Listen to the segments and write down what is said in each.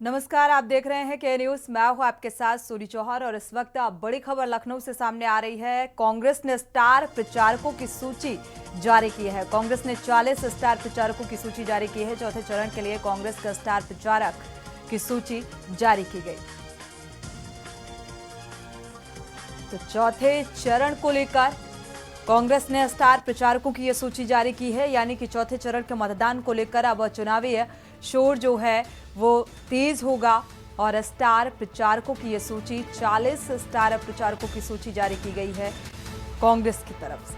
नमस्कार, आप देख रहे हैं के न्यूज। मैं हूं आपके साथ सूरी चौहान और इस वक्त बड़ी खबर लखनऊ से सामने आ रही है। कांग्रेस ने स्टार प्रचारकों की सूची जारी की है। कांग्रेस ने 40 स्टार प्रचारकों की सूची जारी की है। चौथे चरण के लिए कांग्रेस का स्टार प्रचारक की सूची जारी की गई। तो चौथे चरण को लेकर कांग्रेस ने स्टार प्रचारकों की यह सूची जारी की है, यानी कि चौथे चरण के मतदान को लेकर अब चुनावी शोर जो है वो तेज होगा और स्टार प्रचारकों की यह सूची 40 स्टार प्रचारकों की सूची जारी की गई है कांग्रेस की तरफ से।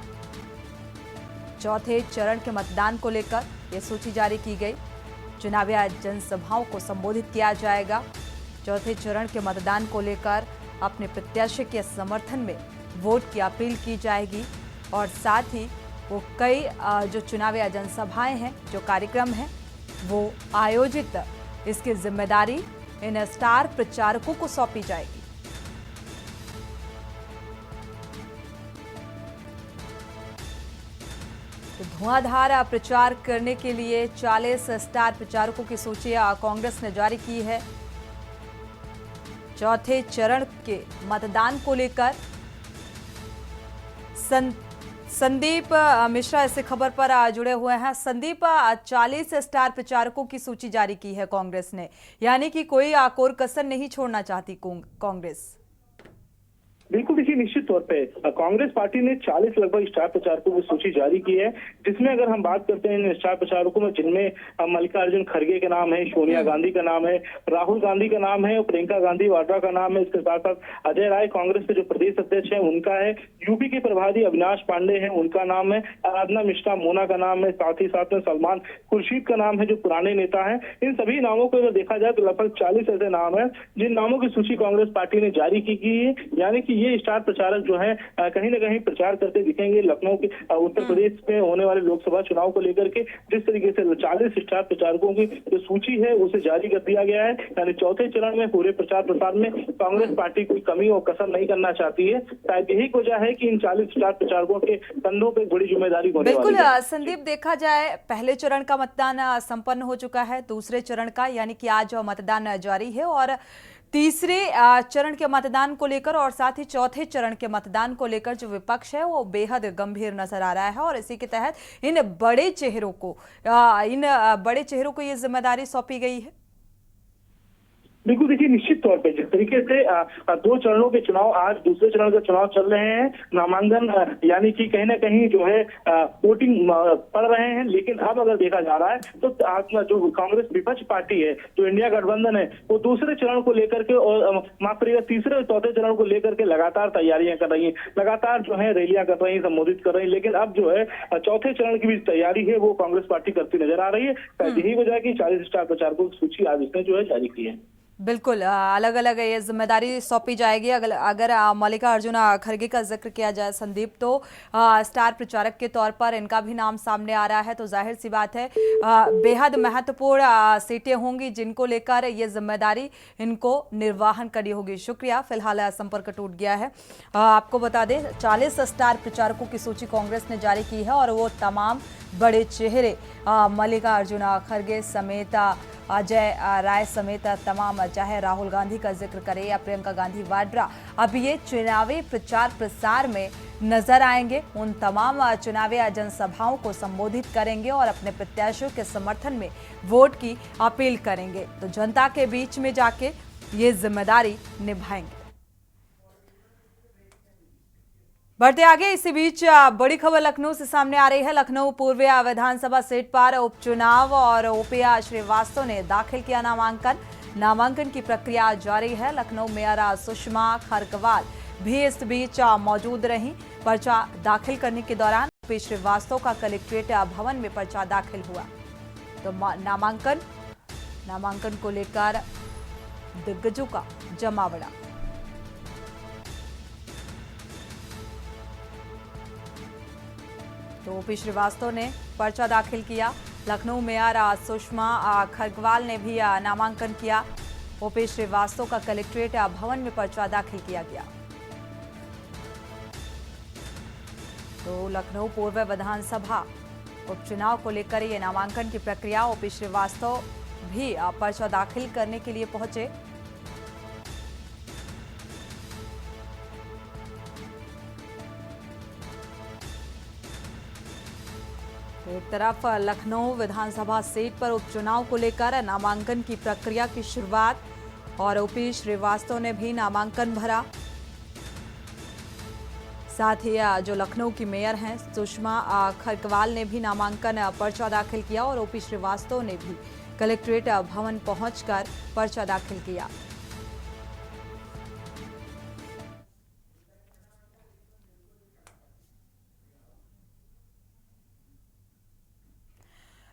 चौथे चरण के मतदान को लेकर यह सूची जारी की गई। चुनावी जनसभाओं को संबोधित किया जाएगा। चौथे चरण के मतदान को लेकर अपने प्रत्याशी के समर्थन में वोट की अपील की जाएगी और साथ ही वो कई जो चुनावी जनसभाएं हैं, जो कार्यक्रम हैं, वो आयोजित इसकी जिम्मेदारी इन स्टार प्रचारकों को सौंपी जाएगी। तो धुआंधार प्रचार करने के लिए 40 स्टार प्रचारकों की सूची कांग्रेस ने जारी की है। चौथे चरण के मतदान को लेकर संदीप मिश्रा इस खबर पर जुड़े हुए हैं। संदीप, 40 स्टार प्रचारकों की सूची जारी की है कांग्रेस ने, यानी कि कोई कोर कसर नहीं छोड़ना चाहती कांग्रेस। बिल्कुल, देखिए, निश्चित तौर पे कांग्रेस पार्टी ने 40 लगभग स्टार प्रचारकों की सूची जारी की है, जिसमें अगर हम बात करते हैं इन स्टार प्रचारकों में, जिनमें मल्लिकार्जुन खड़गे का नाम है, सोनिया गांधी का नाम है, राहुल गांधी का नाम है, प्रियंका गांधी वाड्रा का नाम है। इसके साथ साथ अजय राय कांग्रेस के जो प्रदेश अध्यक्ष है उनका है, यूपी के प्रभारी अविनाश पांडे हैं, उनका नाम है, आराधना मिश्रा मोना का नाम है, साथ ही साथ में सलमान खुर्शीद का नाम है जो पुराने नेता है। इन सभी नामों को अगर देखा जाए तो लगभग 40 ऐसे नाम है जिन नामों की सूची कांग्रेस पार्टी ने जारी की है, यानी कि ये स्टार प्रचारक जो है कहीं ना कहीं प्रचार करते दिखेंगे लखनऊ के उत्तर प्रदेश में होने वाले लोकसभा चुनाव को लेकर के। जिस तरीके से 40 स्टार प्रचारकों की जो सूची है उसे जारी कर दिया गया है, यानी चौथे चरण में पूरे प्रचार प्रसार में कांग्रेस पार्टी कोई कमी और कसर नहीं करना चाहती है। शायद यही वजह है कि इन 40 स्टार प्रचारकों के कंधों पर बड़ी जिम्मेदारी होने वाली है। बिल्कुल संदीप, देखा जाए पहले चरण का मतदान संपन्न हो चुका है, दूसरे चरण का यानी कि आज मतदान जारी है और तीसरे चरण के मतदान को लेकर और साथ ही चौथे चरण के मतदान को लेकर जो विपक्ष है वो बेहद गंभीर नजर आ रहा है और इसी के तहत इन बड़े चेहरों को ये जिम्मेदारी सौंपी गई है। बिल्कुल, देखिए, निश्चित तौर पे जिस तरीके से 2 चरणों के चुनाव, आज दूसरे चरण के चुनाव चल रहे हैं, नामांकन यानी कि कहीं ना कहीं जो है वोटिंग पड़ रहे हैं, लेकिन अब अगर देखा जा रहा है तो जो कांग्रेस विपक्ष पार्टी है, जो इंडिया गठबंधन है, वो दूसरे चरण को लेकर के और माफ करिएगा तीसरे और चौथे चरण को लेकर के लगातार तैयारियां कर रही है, लगातार जो है रैलियां कर रही है, संबोधित कर रही है। लेकिन अब जो है चौथे चरण की भी तैयारी है वो कांग्रेस पार्टी करती नजर आ रही है। यही वजह है कि 40 स्टार प्रचारकों की सूची आज इसने जो है जारी की है। बिल्कुल, अलग अलग ये जिम्मेदारी सौंपी जाएगी। अगर मल्लिकार्जुन खड़गे का जिक्र किया जाए संदीप, तो स्टार प्रचारक के तौर पर इनका भी नाम सामने आ रहा है, तो जाहिर सी बात है बेहद महत्वपूर्ण सीटें होंगी जिनको लेकर ये जिम्मेदारी इनको निर्वाहन करनी होगी। शुक्रिया। फिलहाल संपर्क टूट गया है। आपको बता दें 40 स्टार प्रचारकों की सूची कांग्रेस ने जारी की है और वो तमाम बड़े चेहरे मल्लिकार्जुन खड़गे समेत अजय राय समेत तमाम, चाहे राहुल गांधी का जिक्र करें या प्रियंका गांधी वाड्रा, अब ये चुनावी प्रचार प्रसार में नजर आएंगे। उन तमाम चुनावी जनसभाओं को संबोधित करेंगे और अपने प्रत्याशियों के समर्थन में वोट की अपील करेंगे। तो जनता के बीच में जाके ये जिम्मेदारी निभाएंगे। बढ़ते आगे, इसी बीच बड़ी खबर लखनऊ से सामने आ रही है। लखनऊ पूर्व विधानसभा सीट पर उपचुनाव और ओपिया श्रीवास्तव ने दाखिल किया नामांकन की प्रक्रिया जारी है। लखनऊ मेयर सुषमा खरगवाल भी इस बीच मौजूद रहीं। पर्चा दाखिल करने के दौरान ओपी श्रीवास्तव का कलेक्ट्रेट भवन में पर्चा दाखिल हुआ। तो नामांकन को लेकर दिग्गजों का जमावड़ा। तो ओपी श्रीवास्तव ने पर्चा दाखिल किया। लखनऊ मेयर सुषमा खरगवाल ने भी नामांकन किया। ओपी श्रीवास्तव का कलेक्ट्रेट भवन में पर्चा दाखिल किया गया। तो लखनऊ पूर्व विधानसभा उपचुनाव को लेकर ये नामांकन की प्रक्रिया ओपी श्रीवास्तव भी पर्चा दाखिल करने के लिए पहुंचे। एक तरफ लखनऊ विधानसभा सीट पर उपचुनाव को लेकर नामांकन की प्रक्रिया की शुरुआत और ओपी श्रीवास्तव ने भी नामांकन भरा। साथ ही जो लखनऊ की मेयर हैं सुषमा खरकवाल ने भी नामांकन पर्चा दाखिल किया और ओपी श्रीवास्तव ने भी कलेक्ट्रेट भवन पहुंचकर पर्चा दाखिल किया।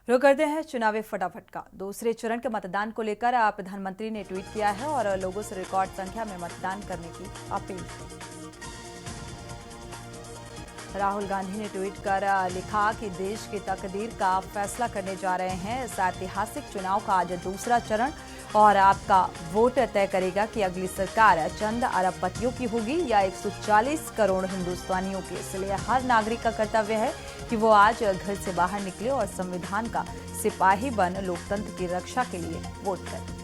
रुक करते हैं चुनावी फटाफट का। दूसरे चरण के मतदान को लेकर प्रधानमंत्री ने ट्वीट किया है और लोगों से रिकॉर्ड संख्या में मतदान करने की अपील की। राहुल गांधी ने ट्वीट कर लिखा कि देश की तकदीर का फैसला करने जा रहे हैं इस ऐतिहासिक चुनाव का आज दूसरा चरण और आपका वोट तय करेगा कि अगली सरकार चंद अरबपतियों की होगी या 140 करोड़ हिंदुस्तानियों की। इसलिए हर नागरिक का कर्तव्य है कि वो आज घर से बाहर निकले और संविधान का सिपाही बन लोकतंत्र की रक्षा के लिए वोट करें।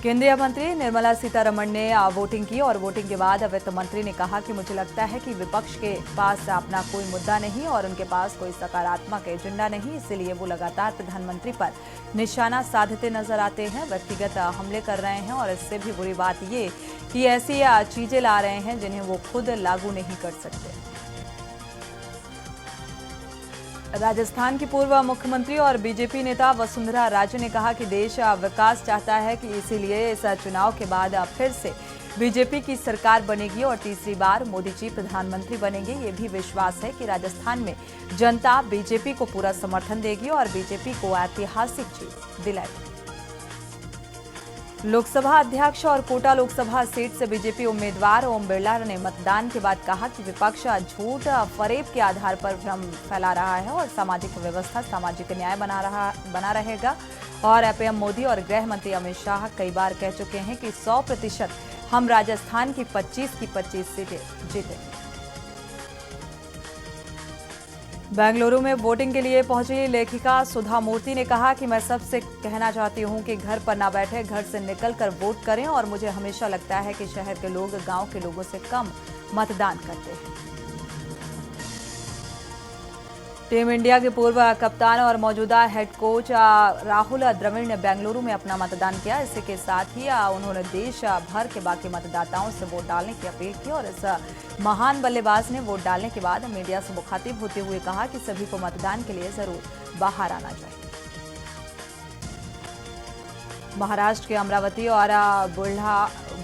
केंद्रीय मंत्री निर्मला सीतारमण ने वोटिंग की और वोटिंग के बाद वित्त मंत्री ने कहा कि मुझे लगता है कि विपक्ष के पास अपना कोई मुद्दा नहीं और उनके पास कोई सकारात्मक एजेंडा नहीं, इसलिए वो लगातार प्रधानमंत्री पर निशाना साधते नजर आते हैं, व्यक्तिगत हमले कर रहे हैं और इससे भी बुरी बात ये कि ऐसी चीजें ला रहे हैं जिन्हें वो खुद लागू नहीं कर सकते। राजस्थान की पूर्व मुख्यमंत्री और बीजेपी नेता वसुंधरा राजे ने कहा कि देश विकास चाहता है कि इसीलिए इस चुनाव के बाद फिर से बीजेपी की सरकार बनेगी और तीसरी बार मोदी जी प्रधानमंत्री बनेंगे। ये भी विश्वास है कि राजस्थान में जनता बीजेपी को पूरा समर्थन देगी और बीजेपी को ऐतिहासिक जीत दिलाएगी। लोकसभा अध्यक्ष और कोटा लोकसभा सीट से बीजेपी उम्मीदवार ओम बिरला ने मतदान के बाद कहा कि विपक्ष झूठ फरेब के आधार पर भ्रम फैला रहा है और सामाजिक व्यवस्था सामाजिक न्याय बना रहेगा। और पीएम मोदी और गृह मंत्री अमित शाह कई बार कह चुके हैं कि 100% हम राजस्थान की 25 सीटें जीतेंगे। बेंगलुरु में वोटिंग के लिए पहुंची लेखिका सुधा मूर्ति ने कहा कि मैं सबसे कहना चाहती हूं कि घर पर ना बैठे, घर से निकलकर वोट करें और मुझे हमेशा लगता है कि शहर के लोग गांव के लोगों से कम मतदान करते हैं। टीम इंडिया के पूर्व कप्तान और मौजूदा हेड कोच राहुल द्रविड़ ने बेंगलुरु में अपना मतदान किया। इसी के साथ ही उन्होंने देश भर के बाकी मतदाताओं से वोट डालने की अपील की और इस महान बल्लेबाज ने वोट डालने के बाद मीडिया से मुखातिब होते हुए कहा कि सभी को मतदान के लिए जरूर बाहर आना चाहिए। महाराष्ट्र के अमरावती और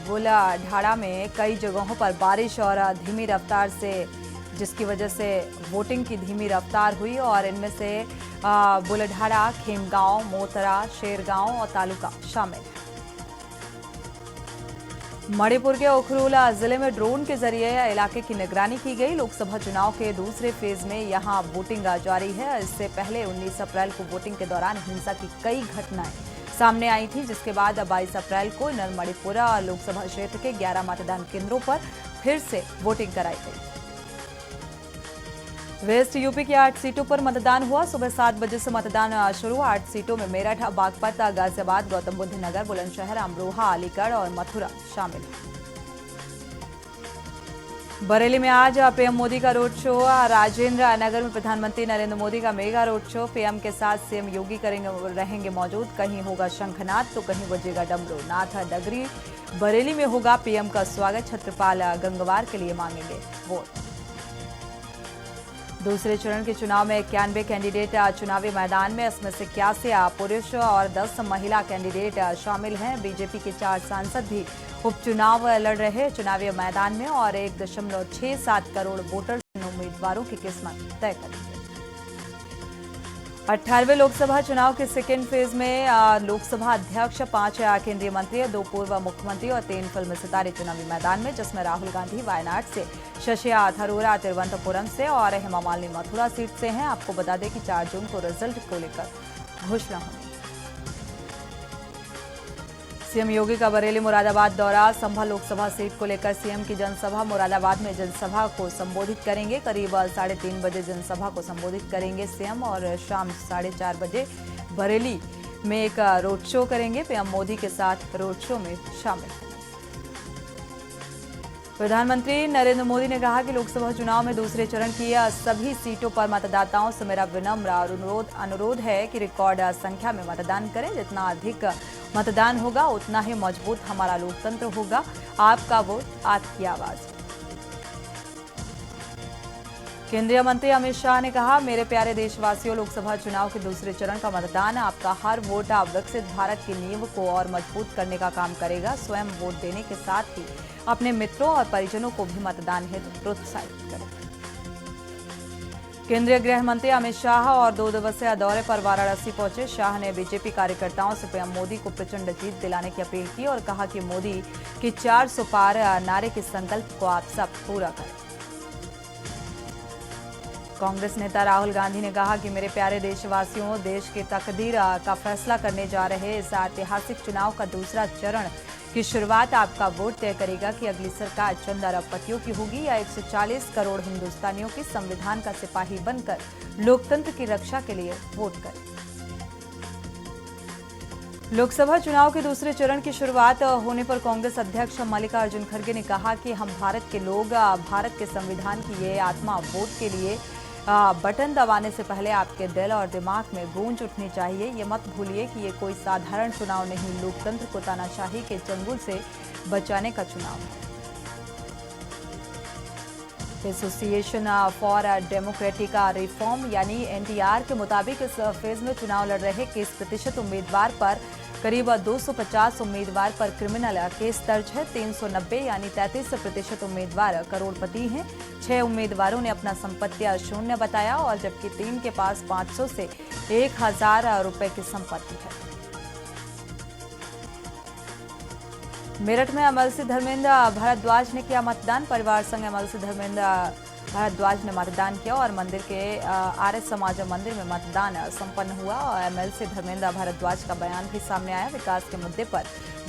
बुलढाणा में कई जगहों पर बारिश और धीमी रफ्तार से जिसकी वजह से वोटिंग की धीमी रफ्तार हुई और इनमें से बुलढाणा, खेमगांव, मोतरा, शेरगांव और तालुका शामिल है। मणिपुर के उखरुल जिले में ड्रोन के जरिए इलाके की निगरानी की गई। लोकसभा चुनाव के दूसरे फेज में यहां वोटिंग जारी है। इससे पहले 19 अप्रैल को वोटिंग के दौरान हिंसा की कई घटनाएं सामने आई थी, जिसके बाद 22 अप्रैल को मणिपुर लोकसभा क्षेत्र के 11 मतदान केंद्रों पर फिर से वोटिंग कराई गई। वेस्ट यूपी की 8 सीटों पर मतदान हुआ। सुबह 7 बजे से मतदान शुरू। 8 सीटों में मेरठ, बागपत, गाजियाबाद, गौतम बुद्ध नगर, बुलंदशहर, अमरोहा, अलीगढ़ और मथुरा शामिल है। बरेली में आज पीएम मोदी का रोड शो। राजेंद्र नगर में प्रधानमंत्री नरेंद्र मोदी का मेगा रोड शो। पीएम के साथ सीएम योगी रहेंगे मौजूद। कहीं होगा शंखनाद तो कहीं बजेगा डमरू। नाथ डगरी बरेली में होगा पीएम का स्वागत। छत्रपाल गंगवार के लिए मांगेंगे वोट। दूसरे चरण के चुनाव में 91 कैंडिडेट चुनावी मैदान में, इसमें से 81 पुरुष और 10 महिला कैंडिडेट शामिल हैं। बीजेपी के 4 सांसद भी उपचुनाव लड़ रहे चुनावी मैदान में और 1.67 करोड़ वोटर्स इन उम्मीदवारों की किस्मत तय करेंगे। 18वें लोकसभा चुनाव के सेकेंड फेज में लोकसभा अध्यक्ष, 5 केंद्रीय मंत्री, 2 पूर्व मुख्यमंत्री और 3 फिल्म सितारे चुनावी मैदान में, जिसमें राहुल गांधी वायनाड से, शशि थरूर तिरुवनंतपुरम से और हेमा मालिनी मथुरा सीट से हैं। आपको बता दें कि 4 जून को रिजल्ट को लेकर घोषणा होगी। सीएम योगी का बरेली मुरादाबाद दौरा। संभल लोकसभा सीट को लेकर सीएम की जनसभा। मुरादाबाद में जनसभा को संबोधित करेंगे। करीब 3:30 बजे जनसभा को संबोधित करेंगे सीएम और शाम 4:30 बजे बरेली में एक रोड शो करेंगे। पीएम मोदी के साथ रोड शो में शामिल हैं। प्रधानमंत्री नरेंद्र मोदी ने कहा कि लोकसभा चुनाव में दूसरे चरण की सभी सीटों पर मतदाताओं से मेरा विनम्र अनुरोध है कि रिकॉर्ड संख्या में मतदान करें। जितना अधिक मतदान होगा उतना ही मजबूत हमारा लोकतंत्र होगा। आपका वोट आपकी आवाज। केंद्रीय मंत्री अमित शाह ने कहा, मेरे प्यारे देशवासियों, लोकसभा चुनाव के दूसरे चरण का मतदान आपका हर वोट विकसित भारत की नींव को और मजबूत करने का काम करेगा। स्वयं वोट देने के साथ ही अपने मित्रों और परिजनों को भी मतदान हेतु प्रोत्साहित करें। केंद्रीय गृह मंत्री अमित शाह और 2 दिवसीय दौरे पर वाराणसी पहुंचे। शाह ने बीजेपी कार्यकर्ताओं से पीएम मोदी को प्रचंड जीत दिलाने की अपील की और कहा कि मोदी की 400 पार नारे के संकल्प को आप सब पूरा करें। कांग्रेस नेता राहुल गांधी ने कहा कि मेरे प्यारे देशवासियों, देश की तकदीर का फैसला करने जा रहे इस ऐतिहासिक चुनाव का दूसरा चरण की शुरुआत आपका वोट तय करेगा कि अगली सरकार चंद अरबपतियों की होगी या 140 करोड़ हिंदुस्तानियों की संविधान का सिपाही बनकर लोकतंत्र की रक्षा के लिए वोट करें। लोकसभा चुनाव के दूसरे चरण की शुरुआत होने पर कांग्रेस अध्यक्ष मल्लिकार्जुन खड़गे ने कहा कि हम भारत के लोग, भारत के संविधान की ये आत्मा वोट के लिए बटन दबाने से पहले आपके दिल और दिमाग में गूंज उठनी चाहिए। ये मत भूलिए कि ये कोई साधारण चुनाव नहीं, लोकतंत्र को तानाशाही के चंगुल से बचाने का चुनाव है। एसोसिएशन फॉर डेमोक्रेटिक रिफॉर्म यानी एनटीआर के मुताबिक इस फेज में चुनाव लड़ रहे 21% उम्मीदवार पर करीब 250 उम्मीदवार पर क्रिमिनल केस दर्ज है। 390 यानी 33% उम्मीदवार करोड़पति हैं। 6 उम्मीदवारों ने अपना संपत्ति शून्य बताया और जबकि 3 के पास 500 से 1000 रुपए की संपत्ति है। मेरठ में एमएलसी धर्मेंद्र भारद्वाज ने किया मतदान। परिवार संघ एमएलसी धर्मेंद्र भारद्वाज ने मतदान किया और मंदिर के आर्य समाज मंदिर में मतदान संपन्न हुआ और एमएलसी धर्मेंद्र भारद्वाज का बयान भी सामने आया। विकास के मुद्दे पर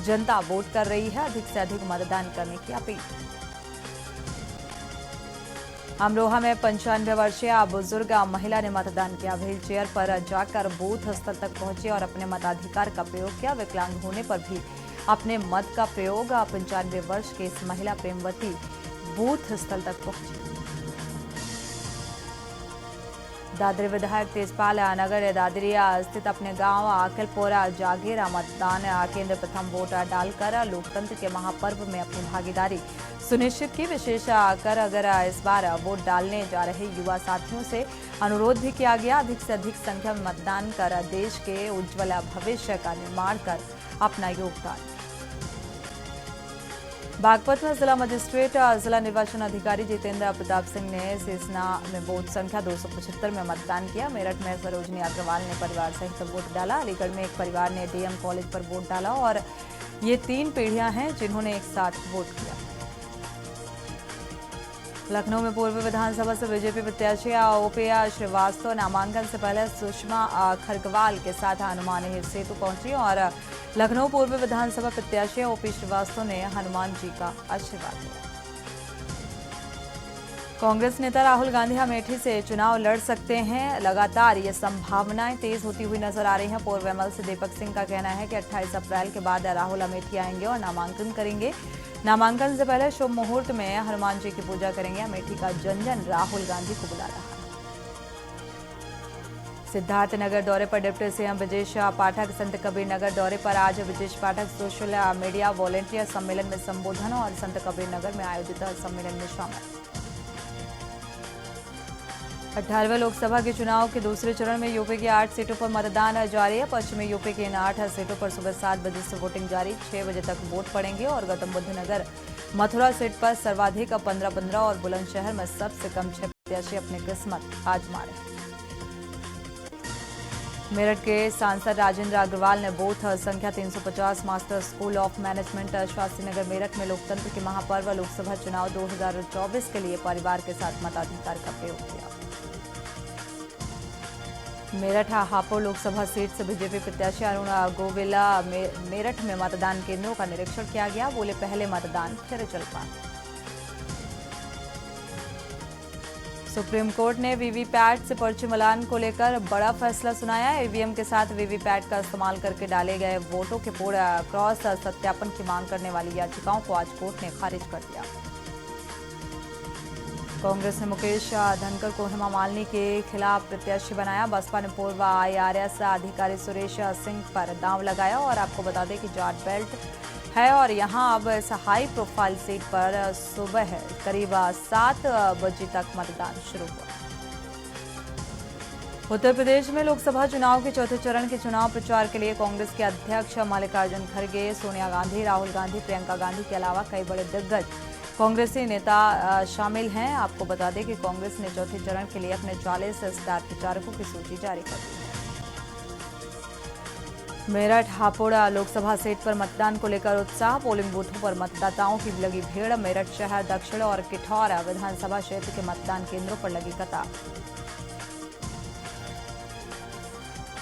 जनता वोट कर रही है, अधिक से अधिक मतदान करने की अपील। अमरोहा में 95 वर्षीय बुजुर्ग महिला ने मतदान किया। व्हील चेयर पर जाकर बूथ स्थल तक पहुंची और अपने मताधिकार का प्रयोग किया। विकलांग होने पर भी अपने मत का प्रयोग। 95 वर्ष की इस महिला प्रेमवती बूथ स्थल तक पहुंची। दादरी विधायक तेजपाल नगर दादरी स्थित अपने गांव आकिलपोरा जागेरा मतदान केंद्र प्रथम वोट डालकर लोकतंत्र के महापर्व में अपनी भागीदारी सुनिश्चित की। विशेष कर अगर इस बार वोट डालने जा रहे युवा साथियों से अनुरोध भी किया गया, अधिक से अधिक संख्या में मतदान कर देश के उज्ज्वल भविष्य का निर्माण कर अपना योगदान। बागपत में जिला मजिस्ट्रेट जिला निर्वाचन अधिकारी जितेंद्र प्रताप सिंह ने सिसना में वोट संख्या 275 में मतदान किया। मेरठ में सरोजनी अग्रवाल ने परिवार सहित वोट डाला। अलीगढ़ में एक परिवार ने डीएम कॉलेज पर वोट डाला और ये 3 पीढ़ियां हैं जिन्होंने एक साथ वोट किया। लखनऊ में पूर्व विधानसभा से बीजेपी प्रत्याशी ओपी श्रीवास्तव नामांकन से पहले सुषमा खरगवाल के साथ हनुमान सेतु पहुंची और लखनऊ पूर्व विधानसभा प्रत्याशी ओपी श्रीवास्तव ने हनुमान जी का आशीर्वाद लिया। कांग्रेस नेता राहुल गांधी अमेठी से चुनाव लड़ सकते हैं। लगातार ये संभावनाएं तेज होती हुई नजर आ रही हैं। पूर्व एमएलसी दीपक सिंह का कहना है कि 28 अप्रैल के बाद राहुल अमेठी आएंगे और नामांकन करेंगे। नामांकन से पहले शुभ मुहूर्त में हनुमान जी की पूजा करेंगे। अमेठी का जन राहुल गांधी को बुला रहा है। सिद्धार्थनगर दौरे पर डिप्टी सीएम ब्रजेश पाठक। संत कबीर नगर दौरे पर आज Brajesh Pathak social media volunteer सम्मेलन में संबोधन और संत कबीर नगर में आयोजित सम्मेलन में शामिल। 18वें लोकसभा के चुनाव के दूसरे चरण में यूपी की 8 सीटों पर मतदान जारी है। पश्चिमी यूपी के इन 8 सीटों पर सुबह 7 बजे से वोटिंग जारी। 6 बजे तक वोट पड़ेंगे और गौतम बुद्ध नगर मथुरा सीट पर सर्वाधिक 15-15 और बुलंदशहर में सबसे कम 6 प्रत्याशी अपनी किस्मत आजमा रहे हैं। मेरठ के सांसद राजेंद्र अग्रवाल ने बूथ संख्या 350 master school of management Shastri Nagar Meerut में लोकतंत्र के महापर्व लोकसभा चुनाव 2024 के लिए परिवार के साथ मताधिकार का प्रयोग किया। मेरठ हापुड़ लोकसभा सीट से बीजेपी प्रत्याशी अरुण गोविला मेरठ में मतदान केंद्रों का निरीक्षण किया गया। बोले, पहले मतदान फिर जलपान। सुप्रीम कोर्ट ने वीवीपैट से पर्ची मिलान को लेकर बड़ा फैसला सुनाया। ईवीएम के साथ वीवीपैट का इस्तेमाल करके डाले गए वोटों के पूरा क्रॉस सत्यापन की मांग करने वाली याचिकाओं को आज कोर्ट ने खारिज कर दिया। कांग्रेस ने मुकेश धनकर को हेमा मालिनी के खिलाफ प्रत्याशी बनाया। बसपा ने पूर्व IRS अधिकारी सुरेश सिंह पर दांव लगाया और आपको बता दें कि जाट बेल्ट है और यहां अब इस हाई प्रोफाइल सीट पर सुबह करीब 7 बजे तक मतदान शुरू हुआ। उत्तर प्रदेश में लोकसभा चुनाव के चौथे चरण के चुनाव प्रचार के लिए कांग्रेस के अध्यक्ष मल्लिकार्जुन खड़गे, सोनिया गांधी, राहुल गांधी, प्रियंका गांधी के अलावा कई बड़े दिग्गज कांग्रेसी नेता शामिल हैं। आपको बता दें कि कांग्रेस ने चौथे चरण के लिए अपने 40 स्टार प्रचारकों की सूची जारी कर दी है। मेरठ हापुड़ लोकसभा सीट पर मतदान को लेकर उत्साह। पोलिंग बूथों पर मतदाताओं की लगी भीड़। मेरठ शहर, दक्षिण और किठौर विधानसभा क्षेत्र के मतदान केंद्रों पर लगी कतार।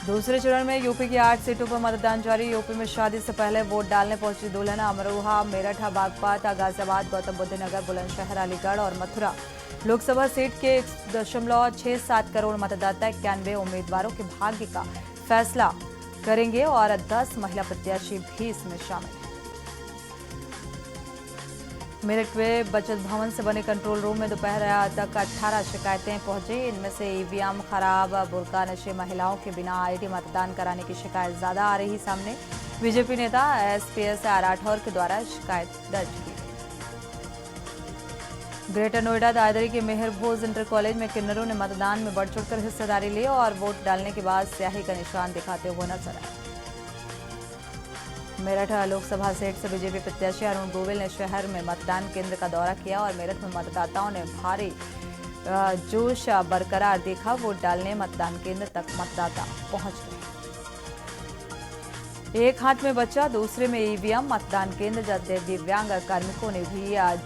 दूसरे चरण में यूपी की 8 सीटों पर मतदान जारी। यूपी में शादी से पहले वोट डालने पहुंची दुल्हन अमरोहा, मेरठ, बागपत, गाजियाबाद, गौतम बुद्ध नगर, बुलंदशहर, अलीगढ़ और मथुरा लोकसभा सीट के 1.67 करोड़ मतदाता 91 उम्मीदवारों के भाग्य का फैसला करेंगे और 10 महिला प्रत्याशी भी इसमें शामिल हैं। मेरठ में बचत भवन से बने कंट्रोल रूम में दोपहर तक 18 शिकायतें पहुंची। इनमें से ईवीएम खराब, बुर्का नशे, महिलाओं के बिना ID मतदान कराने की शिकायत ज्यादा आ रही सामने। बीजेपी नेता SPS राठौर के द्वारा शिकायत दर्ज की। ग्रेटर नोएडा दादरी के मेहर भोज इंटर कॉलेज में किन्नरों ने मतदान में बढ़ चढ़कर हिस्सेदारी ली और वोट डालने के बाद स्याही का निशान दिखाते हुए नजर आए। मेरठ लोकसभा सीट से बीजेपी प्रत्याशी अरुण गोविल ने शहर में मतदान केंद्र का दौरा किया और मेरठ में मतदाताओं ने भारी जोश बरकरार देखा। वोट डालने मतदान केंद्र तक मतदाता पहुंच गए। एक हाथ में बच्चा, दूसरे में ईवीएम। मतदान केंद्र जाते दिव्यांग कार्मिकों ने भी आज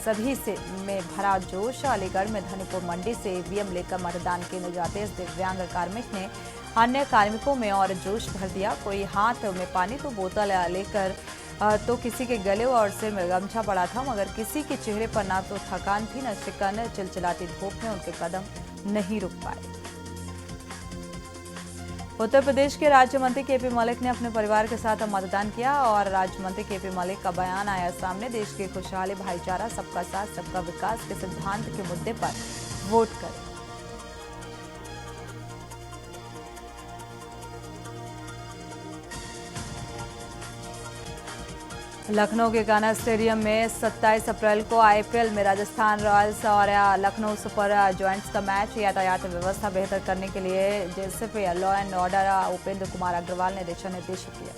सभी से में भरा जोश। अलीगढ़ में धनीपुर मंडी से ईवीएम लेकर मतदान केंद्र जाते इस दिव्यांग कार्मिक ने अन्य कार्मिकों में और जोश भर दिया। कोई हाथ में पानी तो बोतल लेकर तो किसी के गले और सिर में गमछा पड़ा था, मगर किसी के चेहरे पर ना तो थकान थी न शिकन। चिलचिलाती धूप में उनके कदम नहीं रुक पाए। उत्तर प्रदेश के राज्य मंत्री KP मलिक ने अपने परिवार के साथ मतदान किया और राज्य मंत्री KP मलिक का बयान आया सामने। देश की खुशहाली, भाईचारा, सबका साथ सबका विकास के सिद्धांत के मुद्दे पर वोट करें। लखनऊ के कान्हा स्टेडियम में 27 अप्रैल को IPL में राजस्थान रॉयल्स और लखनऊ सुपर जॉयंट्स का मैच। यातायात व्यवस्था बेहतर करने के लिए JCP law and order Upendra Kumar Agrawal ने दिशा निर्देश दिए।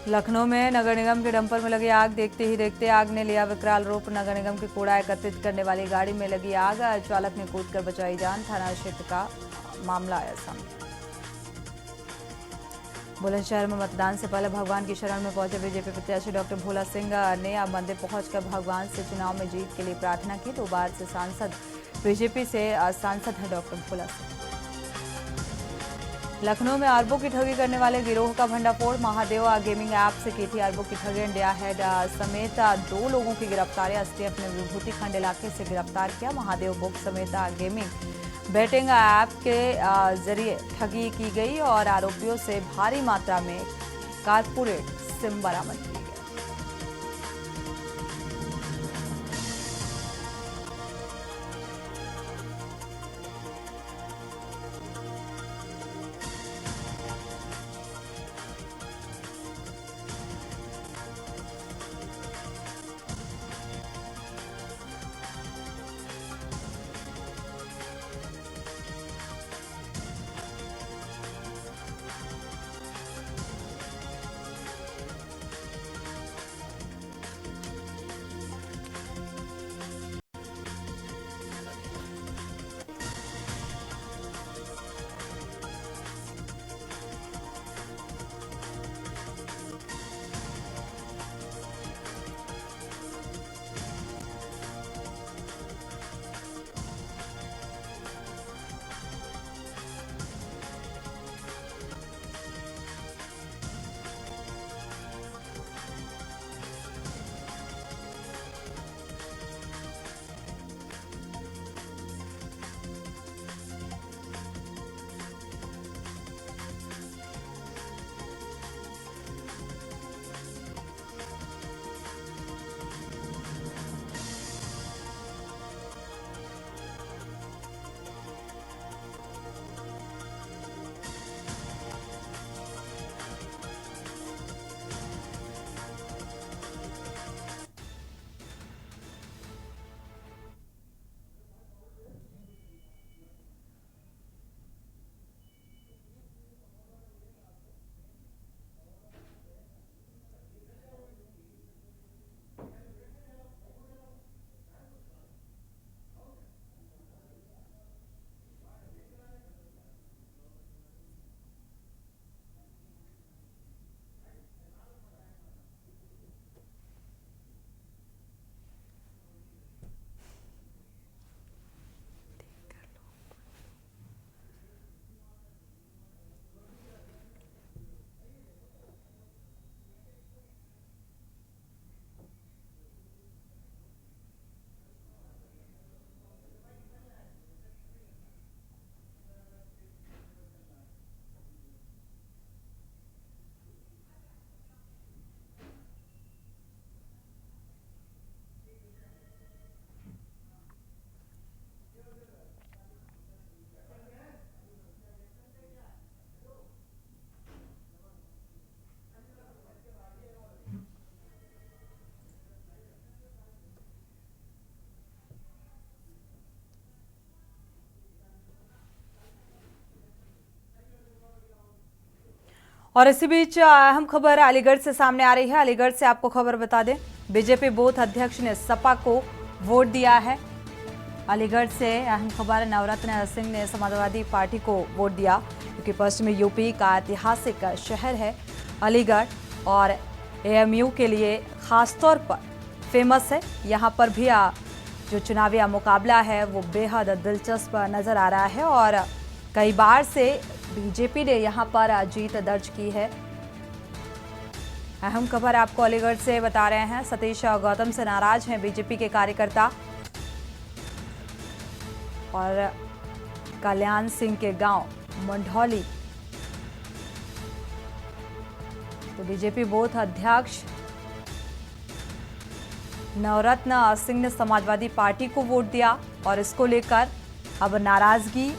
लखनऊ में नगर निगम के डंपर में लगी आग। देखते ही देखते आग ने लिया विकराल रूप। नगर निगम के कूड़ा एकत्रित करने वाली गाड़ी में लगी आग। चालक ने कूदकर बचाई जान। थाना क्षेत्र का मामला आया सामने। बुलंदशहर में मतदान से पहले भगवान की शरण में पहुंचे बीजेपी प्रत्याशी डॉक्टर भोला सिंह ने अब मंदिर पहुंचकर भगवान से चुनाव में जीत के लिए प्रार्थना की। 2 बार से सांसद बीजेपी से सांसद है डॉक्टर भोला सिंह। लखनऊ में अरबों की ठगी करने वाले गिरोह का भंडाफोड़। महादेव गेमिंग ऐप से की थी अरबों की ठगी। इंडिया हेड समेत 2 लोगों की गिरफ्तारी। STF ने विभूति खंड इलाके से गिरफ्तार किया। महादेव बुक समेत गेमिंग बेटिंग ऐप के जरिए ठगी की गई और आरोपियों से भारी मात्रा में कारपोरेट सिम बरामद किए गए। और इसी बीच अहम खबर अलीगढ़ से सामने आ रही है। अलीगढ़ से आपको खबर बता दें, बीजेपी बूथ अध्यक्ष ने सपा को वोट दिया है। अलीगढ़ से अहम खबर, नवरत्न सिंह ने समाजवादी पार्टी को वोट दिया क्योंकि पश्चिमी यूपी का ऐतिहासिक शहर है अलीगढ़ और एएमयू के लिए खास तौर पर फेमस है। यहाँ पर भी जो चुनावी मुकाबला है वो बेहद दिलचस्प नजर आ रहा है और कई बार से बीजेपी ने यहाँ पर जीत दर्ज की है। अहम खबर आपको अलीगढ़ से बता रहे हैं। सतीश गौतम से नाराज हैं बीजेपी के कार्यकर्ता और कल्याण सिंह के गांव मंढौली। तो बीजेपी बूथ अध्यक्ष नवरत्न सिंह ने समाजवादी पार्टी को वोट दिया और इसको लेकर अब नाराजगी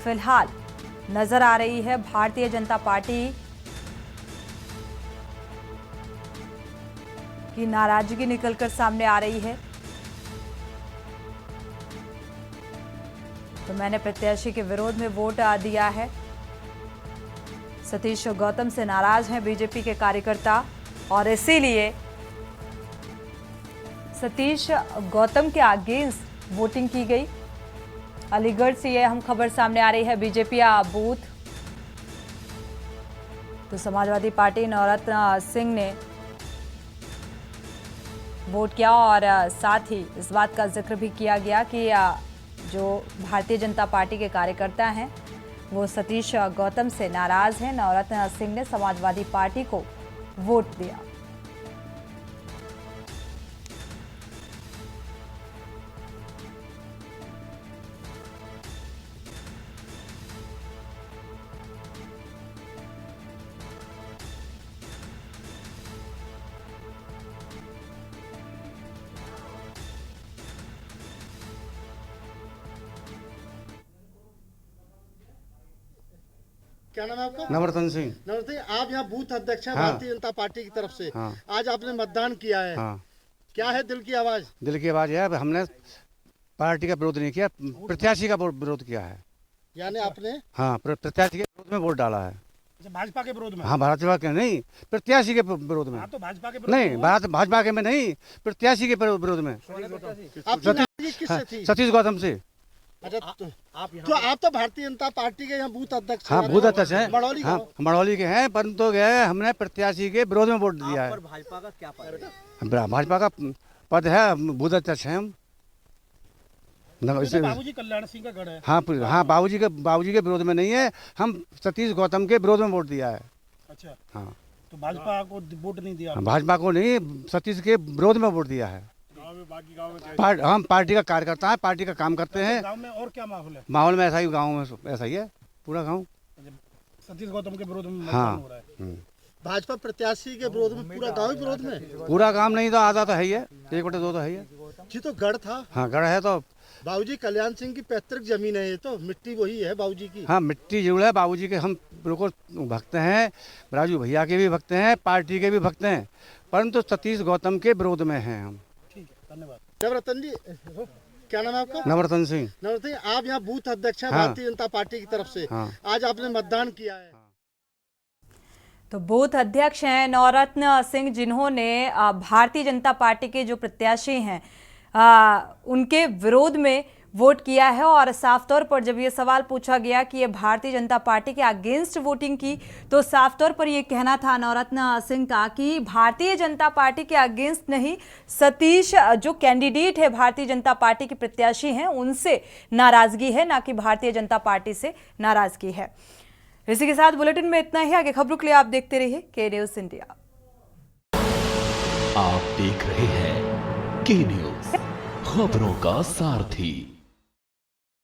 फिलहाल नजर आ रही है। भारतीय जनता पार्टी की नाराजगी निकलकर सामने आ रही है। तो मैंने प्रत्याशी के विरोध में वोट दिया है। सतीश गौतम से नाराज हैं बीजेपी के कार्यकर्ता और इसीलिए सतीश गौतम के अगेंस्ट वोटिंग की गई। अलीगढ़ से ये हम खबर सामने आ रही है। बीजेपी बूथ तो समाजवादी पार्टी नवरत्न सिंह ने वोट किया और साथ ही इस बात का जिक्र भी किया गया कि जो भारतीय जनता पार्टी के कार्यकर्ता हैं वो सतीश गौतम से नाराज हैं। नवरत्न सिंह ने समाजवादी पार्टी को वोट दिया। क्या नाम है आपका? नवरत्न सिंह। नवरत्न सिंह, आप यहाँ बूथ अध्यक्ष हैं हाँ। भारतीय जनता पार्टी की तरफ से। हाँ। आज आपने मतदान किया है। हाँ। क्या है दिल की आवाज? दिल की आवाज है, हमने पार्टी का विरोध नहीं किया, प्रत्याशी का विरोध किया है। यानी आपने हाँ, प्रत्याशी के विरोध में वोट डाला है। भाजपा के विरोध में? हाँ, भाजपा के नहीं, प्रत्याशी के विरोध में। तो भाजपा के नहीं, भाजपा के में नहीं, प्रत्याशी के विरोध में। आपकी नाराजगी किससे थी? सतीश गौतम से। अच्छा, तो आप तो भारतीय जनता पार्टी के यहाँ बूथ अध्यक्ष हाँ, बूथ अध्यक्ष है। मड़ौली हाँ, मड़ौली के हैं, परंतु गए हमने प्रत्याशी के विरोध में वोट दिया है। भाजपा का क्या पद है? भाजपा का पद है, बूथ अध्यक्ष है हम। बाबूजी कल्याण सिंह का गढ़ है। हाँ, बाबूजी के विरोध में नहीं है, हम सतीश गौतम के विरोध में वोट दिया है। अच्छा। हाँ, तो भाजपा को वोट नहीं दिया? भाजपा को नहीं, सतीश के विरोध में वोट दिया है। हम पार्टी का कार्यकर्ता है, पार्टी का काम करते हैं। गांव में और क्या माहौल है? माहौल में ऐसा ही, गाँव में ऐसा ही है पूरा गाँव। सतीश गौतम के विरोध में हाँ। हो रहा है। भाजपा प्रत्याशी के विरोध में पूरा गाँव ही विरोध में? पूरा काम नहीं तो आधा तो है ही है, 1/2 तो है ही है। जी, तो गढ़ था। हाँ, गढ़ है तो। बाबूजी कल्याण सिंह की पैतृक जमीन है, ये तो मिट्टी वही है बाबूजी की। हाँ, मिट्टी जरूर है बाबूजी के, हम बिल्कुल भक्त हैं, राजू भैया के भी भक्त हैं, पार्टी के भी भक्त हैं, परंतु सतीश गौतम के विरोध में हैं हम। ठीक है, धन्यवाद। नवरत्न जी, क्या नाम है आपका? नवरत्न सिंह। नवरत्न सिंह, आप यहाँ बूथ अध्यक्ष हैं हाँ। भारतीय जनता पार्टी की तरफ से। हाँ। आज आपने मतदान किया है। तो बूथ अध्यक्ष हैं नवरत्न सिंह, जिन्होंने भारतीय जनता पार्टी के जो प्रत्याशी हैं उनके विरोध में वोट किया है। और साफ तौर पर जब ये सवाल पूछा गया कि ये भारतीय जनता पार्टी के अगेंस्ट वोटिंग की, तो साफ तौर पर ये कहना था नवरत्न सिंह का कि भारतीय जनता पार्टी के अगेंस्ट नहीं, सतीश जो कैंडिडेट है भारतीय जनता पार्टी के प्रत्याशी हैं उनसे नाराजगी है, ना कि भारतीय जनता पार्टी से नाराजगी है। इसी के साथ बुलेटिन में इतना ही। आगे खबरों के लिए आप देखते रहिए के न्यूज़ इंडिया। आप देख रहे हैं के न्यूज़, खबरों का सारथी।